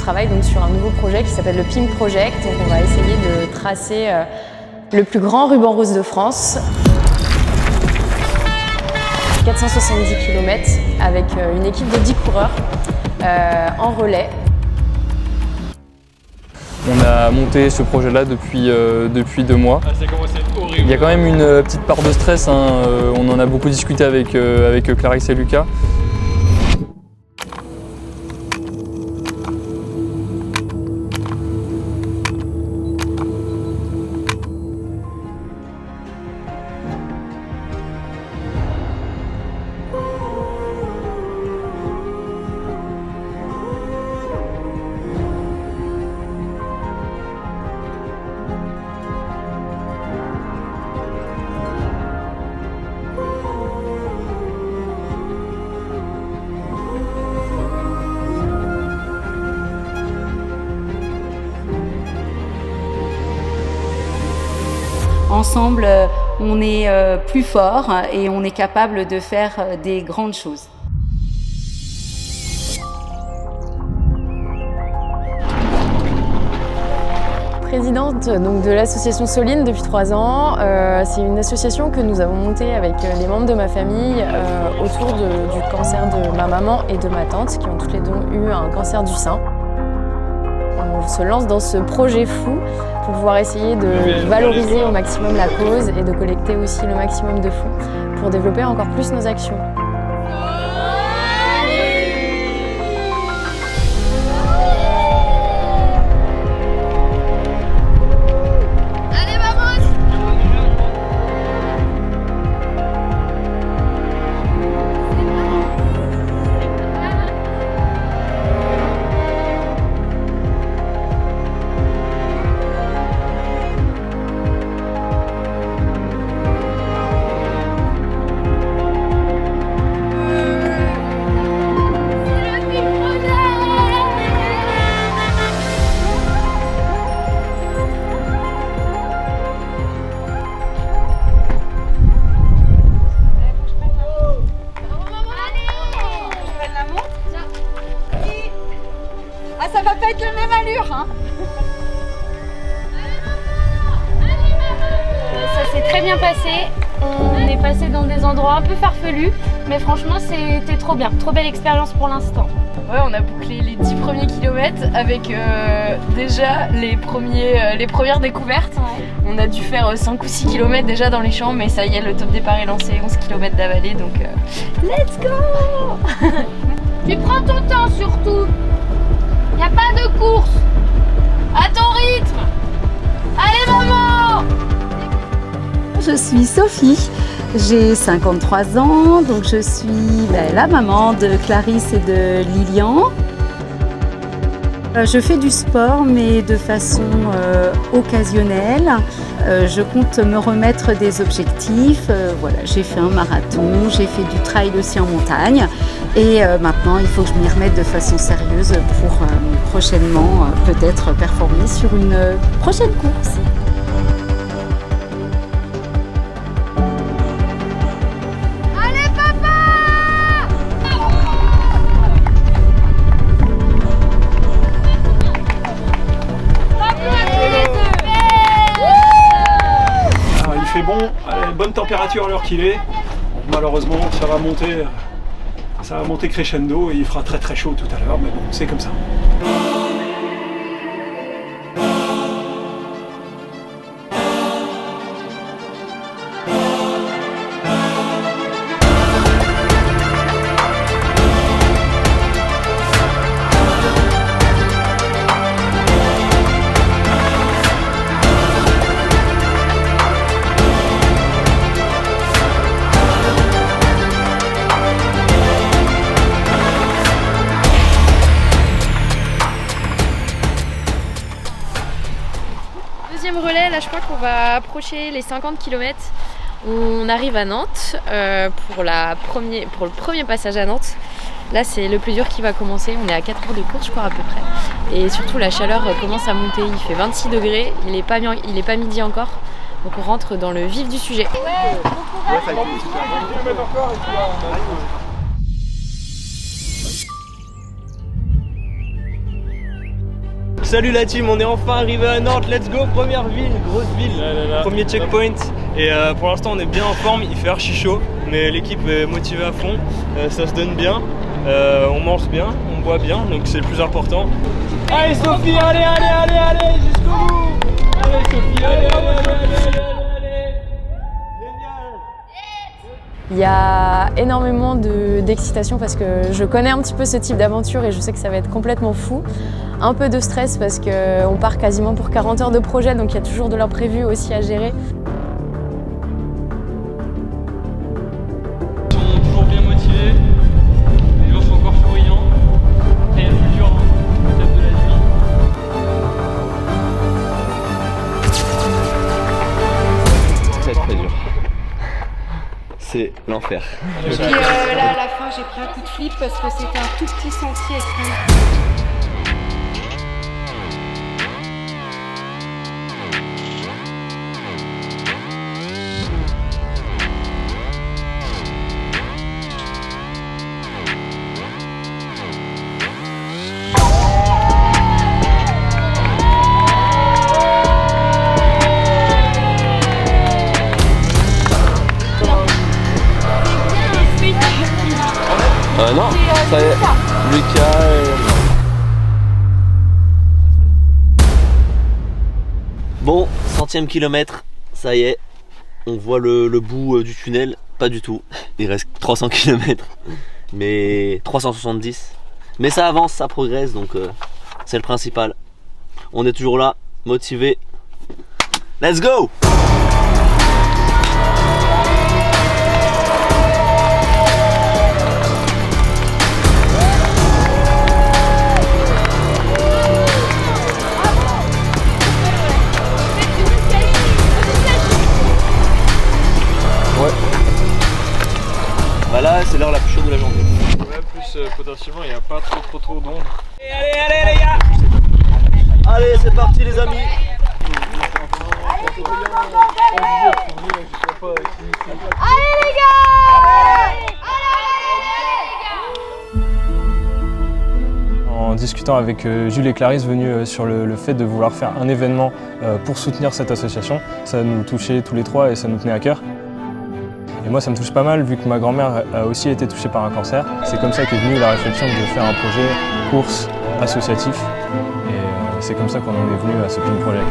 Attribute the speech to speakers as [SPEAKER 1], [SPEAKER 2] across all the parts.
[SPEAKER 1] travaille donc sur un nouveau projet qui s'appelle le PIM Project. Donc on va essayer de tracer le plus grand ruban rose de France. 470 km avec une équipe de 10 coureurs en relais.
[SPEAKER 2] On a monté ce projet-là depuis 2 mois.
[SPEAKER 3] Ça commence à être horrible.
[SPEAKER 2] Il y a quand même une petite part de stress, hein. On en a beaucoup discuté avec Clarisse et Lucas.
[SPEAKER 4] Ensemble, on est plus fort et on est capable de faire des grandes choses.
[SPEAKER 1] Présidente donc, de l'association Soline depuis 3 ans. C'est une association que nous avons montée avec les membres de ma famille autour du cancer de ma maman et de ma tante qui ont toutes les deux eu un cancer du sein. On se lance dans ce projet fou pour pouvoir essayer de valoriser au maximum la cause et de collecter aussi le maximum de fonds pour développer encore plus nos actions.
[SPEAKER 4] Ah, ça va pas être la même allure, hein.
[SPEAKER 5] Ça s'est très bien passé. On est passé dans des endroits un peu farfelus, mais franchement c'était trop bien. Trop belle expérience pour l'instant.
[SPEAKER 6] Ouais, on a bouclé les 10 premiers kilomètres avec déjà les premières découvertes.
[SPEAKER 5] Ouais.
[SPEAKER 6] On a dû faire 5 ou 6 km déjà dans les champs, mais ça y est, le top départ est lancé, 11 km d'avalée, donc let's go.
[SPEAKER 5] Tu prends ton temps surtout. Y a pas de course.
[SPEAKER 6] À ton rythme. Allez maman.
[SPEAKER 4] Je suis Sophie, j'ai 53 ans, donc je suis la maman de Clarisse et de Lilian. Je fais du sport, mais de façon occasionnelle. Je compte me remettre des objectifs. Voilà, j'ai fait un marathon, j'ai fait du trail aussi en montagne. Et maintenant, il faut que je m'y remette de façon sérieuse pour prochainement peut-être performer sur une prochaine course.
[SPEAKER 3] Il fait bon, à une bonne température à l'heure qu'il est. Malheureusement, ça va monter crescendo et il fera très très chaud tout à l'heure, mais bon, c'est comme ça.
[SPEAKER 6] Deuxième relais, là je crois qu'on va approcher les 50 km. On arrive à Nantes pour le premier passage à Nantes. Là c'est le plus dur qui va commencer, on est à 4 heures de course je crois à peu près. Et surtout la chaleur commence à monter, il fait 26 degrés, il n'est pas midi encore. Donc on rentre dans le vif du sujet.
[SPEAKER 7] Salut la team, on est enfin arrivé à Nantes, let's go, première ville, grosse ville, premier checkpoint. Et pour l'instant on est bien en forme, il fait archi chaud, mais l'équipe est motivée à fond, ça se donne bien, on mange bien, on boit bien, donc c'est le plus important. Allez Sophie, allez, jusqu'au bout. Allez Sophie, allez.
[SPEAKER 1] Il y a énormément d'excitation parce que je connais un petit peu ce type d'aventure et je sais que ça va être complètement fou. Un peu de stress parce qu'on part quasiment pour 40 heures de projet, donc il y a toujours de l'imprévu aussi à gérer.
[SPEAKER 2] Ils sont toujours bien motivés, les gens sont encore souriants. Après il y a le plus dur, l'étape de la nuit.
[SPEAKER 7] Très dur. C'est l'enfer.
[SPEAKER 4] Puis là, à la fin, j'ai pris un coup de flip parce que c'était un tout petit sentier extrême.
[SPEAKER 7] Non, ça y est, Lucas Bon, 100e kilomètre, ça y est, on voit le bout du tunnel, pas du tout, il reste 300 km, mais 370, mais ça avance, ça progresse, donc c'est le principal. On est toujours là, motivé, let's go! Bah là c'est l'heure la plus chaude de la journée.
[SPEAKER 2] Ouais, plus potentiellement il n'y a pas trop d'ombre.
[SPEAKER 7] Allez les gars. Allez c'est parti les amis.
[SPEAKER 5] Allez les gars!
[SPEAKER 8] En discutant avec Jules et Clarisse venus sur le fait de vouloir faire un événement pour soutenir cette association, ça nous touchait tous les trois et ça nous tenait à cœur. Et moi ça me touche pas mal vu que ma grand-mère a aussi été touchée par un cancer. C'est comme ça qu'est venue la réflexion de faire un projet course associatif et c'est comme ça qu'on en est venu à ce Pin Project.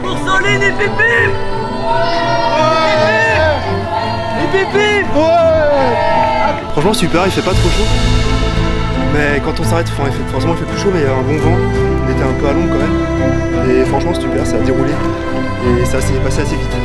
[SPEAKER 7] Pour Soline et Pipi. Et Pipi.
[SPEAKER 9] Franchement super, il fait pas trop chaud. Mais quand on s'arrête, forcément il fait plus chaud mais il y a un bon vent. On était un peu à l'ombre quand même. Et franchement super, ça a déroulé. Et ça s'est passé assez vite.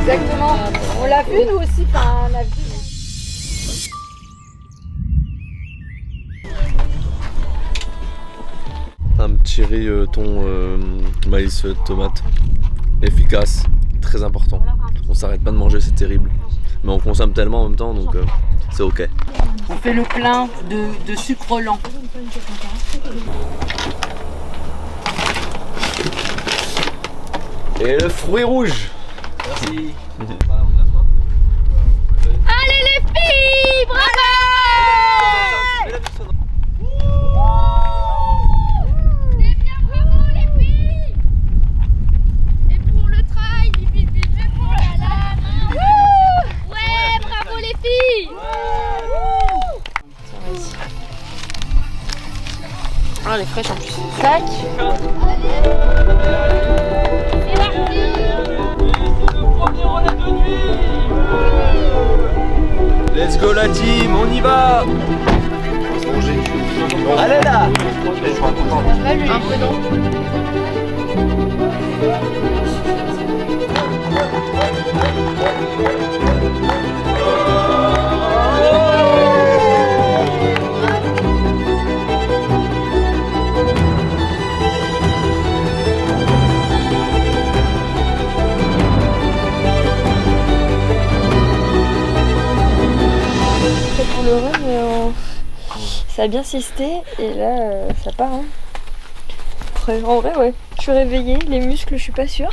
[SPEAKER 4] Exactement. On l'a vu nous aussi, enfin on a vu.
[SPEAKER 7] Un petit riz thon maïs tomate efficace, très important. On s'arrête pas de manger, c'est terrible. Mais on consomme tellement en même temps donc c'est ok.
[SPEAKER 4] On fait le plein de sucre lent.
[SPEAKER 7] Et le fruit rouge. Merci.
[SPEAKER 5] Allez les filles, bravo! C'est bien, bravo les filles! Et pour le trail, bip, et pour la lame. Ouais, bravo les filles!
[SPEAKER 6] elle est fraîche en plus.
[SPEAKER 1] Tac.
[SPEAKER 7] Let's go la team, on y va. Allez là.
[SPEAKER 6] Un peu non.
[SPEAKER 10] Pour le run, ça a bien sisté et là ça part. Hein. Après, en vrai, ouais, je suis réveillée, les muscles, je suis pas sûre,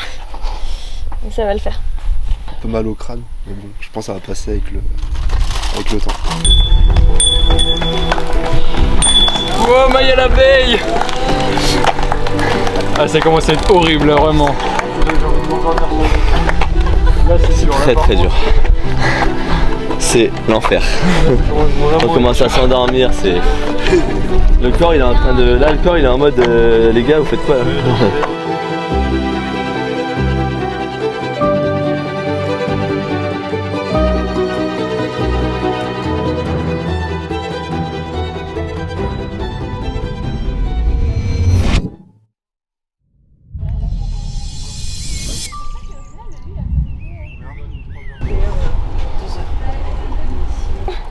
[SPEAKER 10] mais ça va le faire.
[SPEAKER 9] Un peu mal au crâne, mais bon, je pense que ça va passer avec le temps.
[SPEAKER 2] Oh, maille à l'abeille. Ah, ça commence à être horrible, là, vraiment.
[SPEAKER 7] C'est très dur. C'est l'enfer. On commence à s'endormir, c'est... Le corps il est en train de... Là le corps il est en mode les gars vous faites quoi là?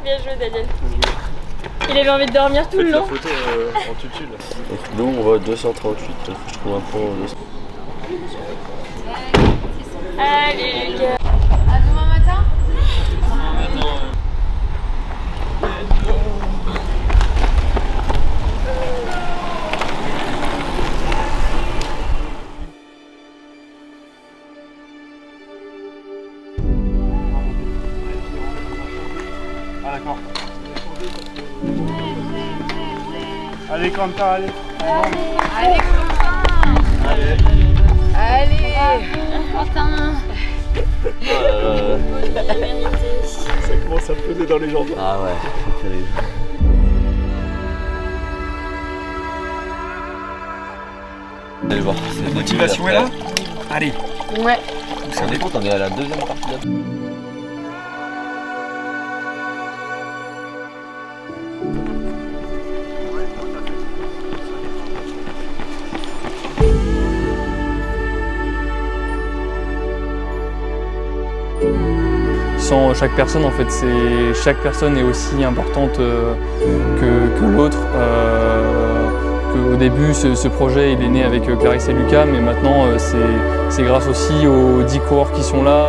[SPEAKER 10] Bien joué Daniel. Il avait envie de dormir tout le long.
[SPEAKER 7] Photo en tutu là. Nous on voit 238, je trouve un point 200.
[SPEAKER 10] Allez Lucas.
[SPEAKER 6] À demain matin.
[SPEAKER 9] Ah d'accord. Allez Quentin, allez.
[SPEAKER 6] Allez, Quentin. Allez.
[SPEAKER 10] Quentin.
[SPEAKER 9] Ça commence à peser dans les jambes.
[SPEAKER 7] Ah ouais, c'est terrible. Allez voir.
[SPEAKER 3] La motivation est là. Allez.
[SPEAKER 1] Ouais.
[SPEAKER 7] On est compte, on est à la deuxième partie là.
[SPEAKER 2] Sans chaque personne, en fait, chaque personne est aussi importante que l'autre. Au début, ce projet il est né avec Clarisse et Lucas, mais maintenant c'est grâce aussi aux 10 coureurs qui sont là.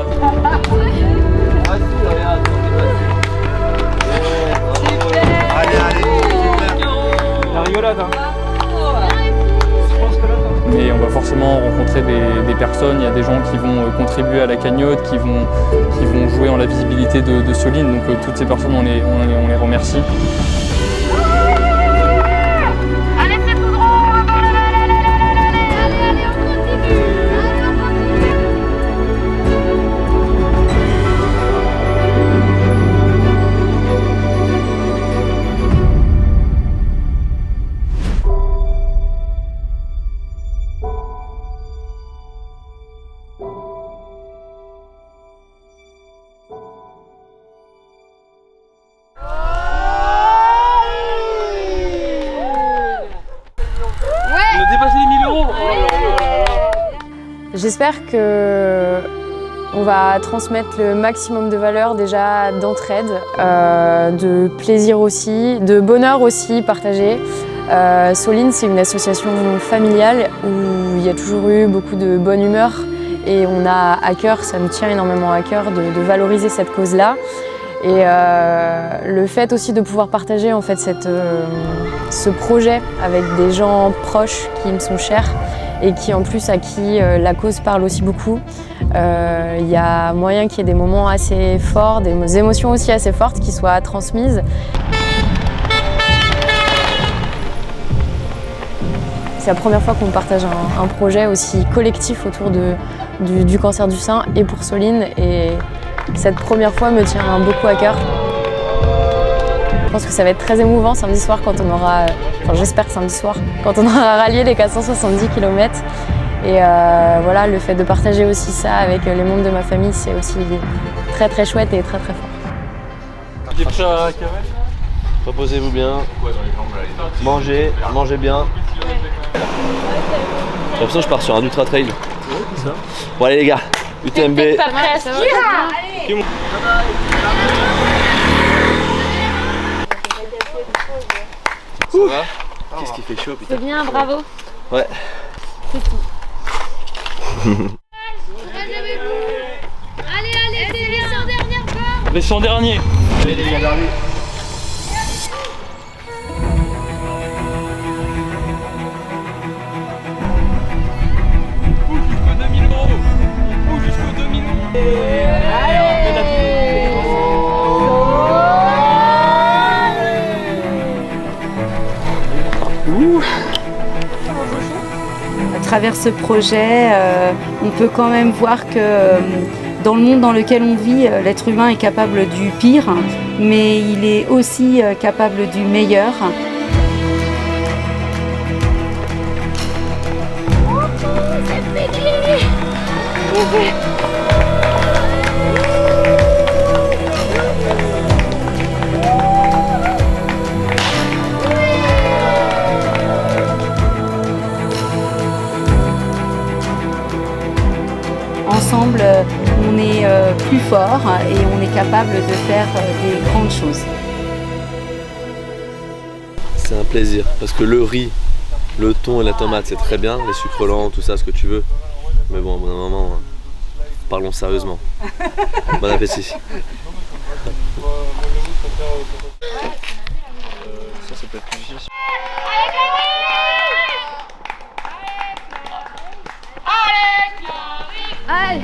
[SPEAKER 3] La rigolade, hein.
[SPEAKER 2] Mais on va forcément rencontrer des personnes, il y a des gens qui vont contribuer à la cagnotte, qui vont jouer en la visibilité de Soline, donc toutes ces personnes on les remercie.
[SPEAKER 5] Allez, c'est tout droit. Allez, on continue.
[SPEAKER 1] J'espère que on va transmettre le maximum de valeurs déjà d'entraide, de plaisir aussi, de bonheur aussi partagé. Soline, c'est une association familiale où il y a toujours eu beaucoup de bonne humeur et on a à cœur, ça nous tient énormément à cœur de valoriser cette cause-là. Et le fait aussi de pouvoir partager en fait ce projet avec des gens proches qui me sont chers et qui en plus à qui la cause parle aussi beaucoup. Il y a moyen qu'il y ait des moments assez forts, des émotions aussi assez fortes qui soient transmises. C'est la première fois qu'on partage un projet aussi collectif autour du cancer du sein et pour Soline. Et cette première fois me tient beaucoup à cœur. Je pense que ça va être très émouvant samedi soir quand on aura enfin j'espère samedi soir, quand on aura rallié les 470 km. Et voilà, le fait de partager aussi ça avec les membres de ma famille, c'est aussi très très chouette et très très fort.
[SPEAKER 7] Tu es prêt à la cavale?
[SPEAKER 11] Reposez-vous bien, mangez bien. J'ai l'impression que je pars sur un ultra trail. Bon allez les gars, UTMB.
[SPEAKER 5] Pas prêt, ça va.
[SPEAKER 11] Ça va? Qu'est-ce qui fait chaud putain?
[SPEAKER 5] C'est bien, bravo.
[SPEAKER 11] Ouais.
[SPEAKER 5] C'est tout. Allez, c'est les 100 dernières fois.
[SPEAKER 2] Les 100 derniers.
[SPEAKER 11] Allez les gars, dernier.
[SPEAKER 7] Jusqu'aux 2000 €. Jusqu'aux 2000 €.
[SPEAKER 4] À travers ce projet, on peut quand même voir que dans le monde dans lequel on vit, l'être humain est capable du pire, mais il est aussi capable du meilleur. Ensemble, on est plus fort et on est capable de faire des grandes choses.
[SPEAKER 11] C'est un plaisir parce que le riz, le thon et la tomate c'est très bien, les sucres lents, tout ça, ce que tu veux. Mais bon, au bout d'un moment, parlons sérieusement. Bon appétit.
[SPEAKER 7] Ça peut être plus difficile.
[SPEAKER 5] Allez.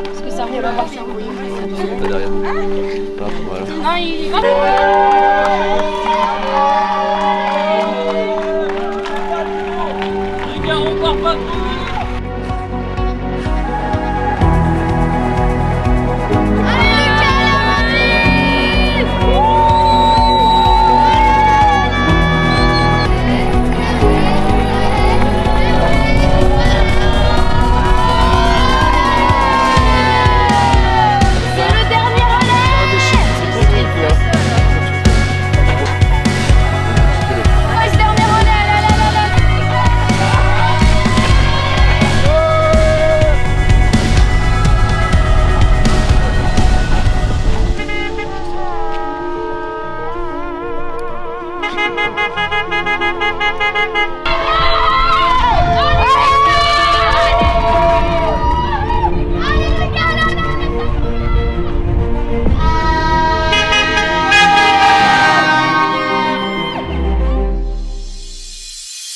[SPEAKER 5] Est-ce que ça roule à partir?
[SPEAKER 11] Pas derrière. Hop, voilà.
[SPEAKER 5] Non, il va.
[SPEAKER 7] Les gars, on part pas trop.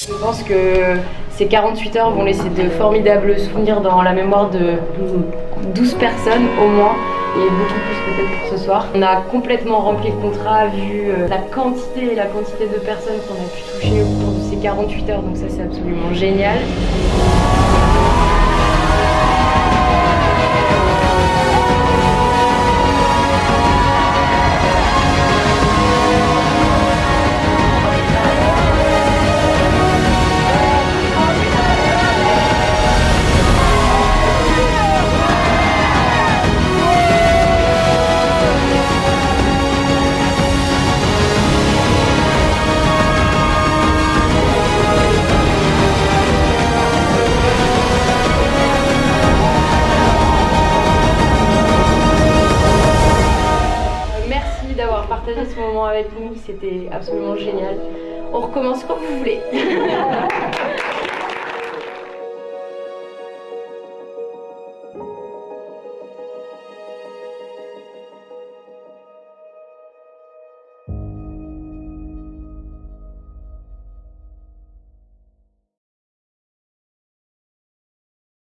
[SPEAKER 1] Je pense que ces 48 heures vont laisser de formidables souvenirs dans la mémoire de 12 personnes au moins, et beaucoup plus peut-être pour ce soir. On a complètement rempli le contrat vu la quantité de personnes qu'on a pu toucher au cours de ces 48 heures, donc ça c'est absolument génial. D'avoir partagé ce moment avec nous, c'était absolument génial. On recommence quand vous voulez.